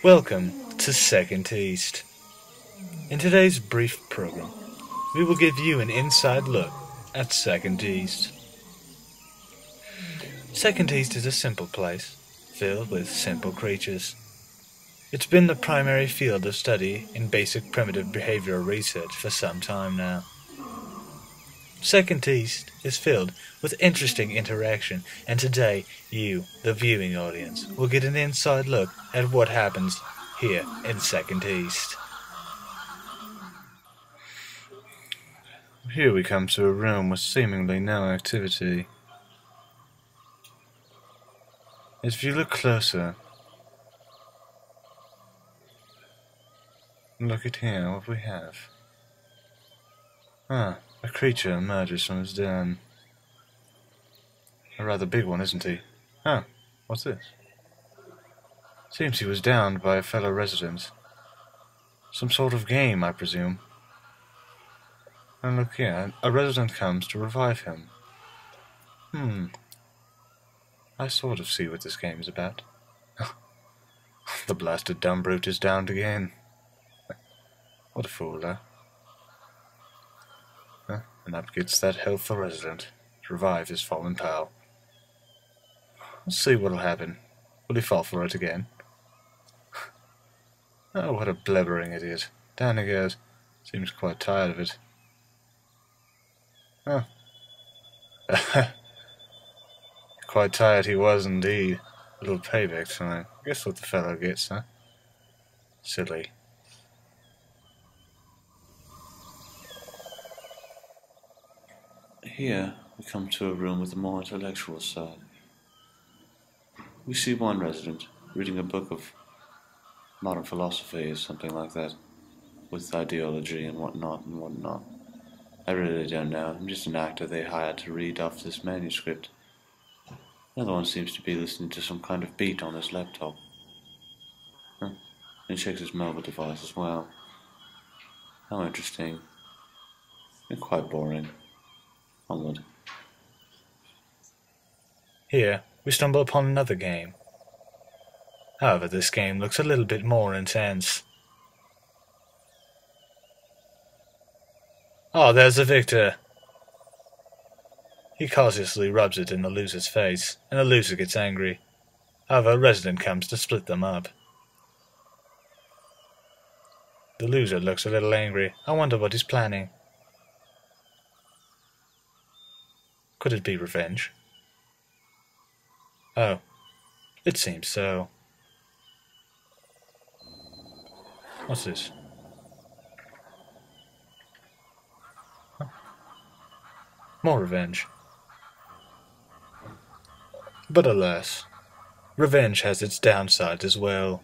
Welcome to Second East. In today's brief program, we will give you an inside look at Second East. Second East is a simple place, filled with simple creatures. It's been the primary field of study in basic primitive behavioral research for some time now. Second East is filled with interesting interaction, and today you, the viewing audience, will get an inside look at what happens here in Second East. Here we come to a room with seemingly no activity. If you look closer, look at here what we have. A creature emerges from his den. A rather big one, isn't he? What's this? Seems he was downed by a fellow resident. Some sort of game, I presume. And look here, a resident comes to revive him. I sort of see what this game is about. The blasted dumb brute is downed again. What a fool, huh? And up gets that helpful resident to revive his fallen pal. Let's see what'll happen. Will he fall for it again? Oh, what a blubbering idiot. Down he goes. Seems quite tired of it. Quite tired he was indeed. A little payback time. Guess what the fellow gets, huh? Silly. Here we come to a room with a more intellectual side. We see one resident reading a book of modern philosophy or something like that, with ideology and whatnot. I really don't know. I'm just an actor they hired to read off this manuscript. Another one seems to be listening to some kind of beat on his laptop. And checks his mobile device as well. How interesting. And quite boring. Onward. Here, we stumble upon another game. However, this game looks a little bit more intense. Oh, there's the victor. He cautiously rubs it in the loser's face, and the loser gets angry. However, a resident comes to split them up. The loser looks a little angry. I wonder what he's planning. Could it be revenge? Oh, it seems so. What's this? More revenge. But alas, revenge has its downside as well.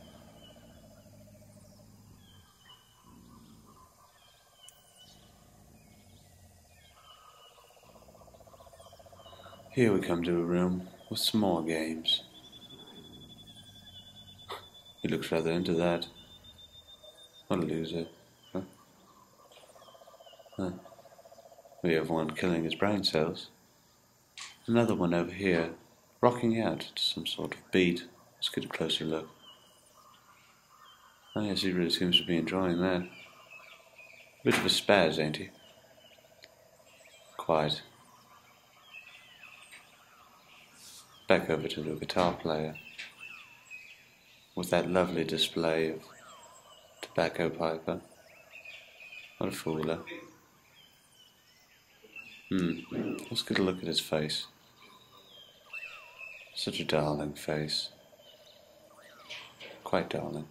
Here we come to a room with some more games. He looks rather into that. What a loser. We have one killing his brain cells. Another one over here, rocking out to some sort of beat. Let's get a closer look. Oh yes, he really seems to be enjoying that. Bit of a spaz, ain't he? Quite. Back over to the guitar player, with that lovely display of tobacco piper. What a fooler. Let's get a look at his face. Such a darling face. Quite darling.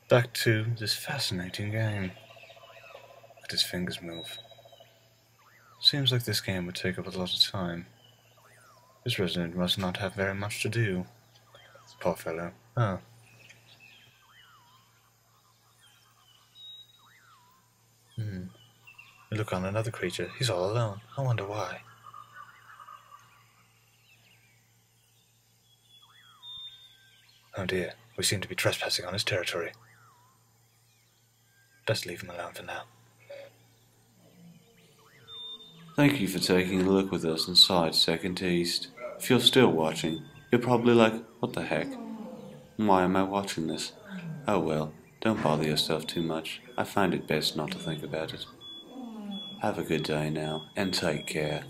Back to this fascinating game. Let his fingers move. Seems like this game would take up a lot of time. This resident must not have very much to do. Poor fellow. We look on another creature. He's all alone. I wonder why. Oh dear, we seem to be trespassing on his territory. Best leave him alone for now. Thank you for taking a look with us inside Second East. If you're still watching, you're probably like, what the heck? Why am I watching this? Oh well, don't bother yourself too much. I find it best not to think about it. Have a good day now, and take care.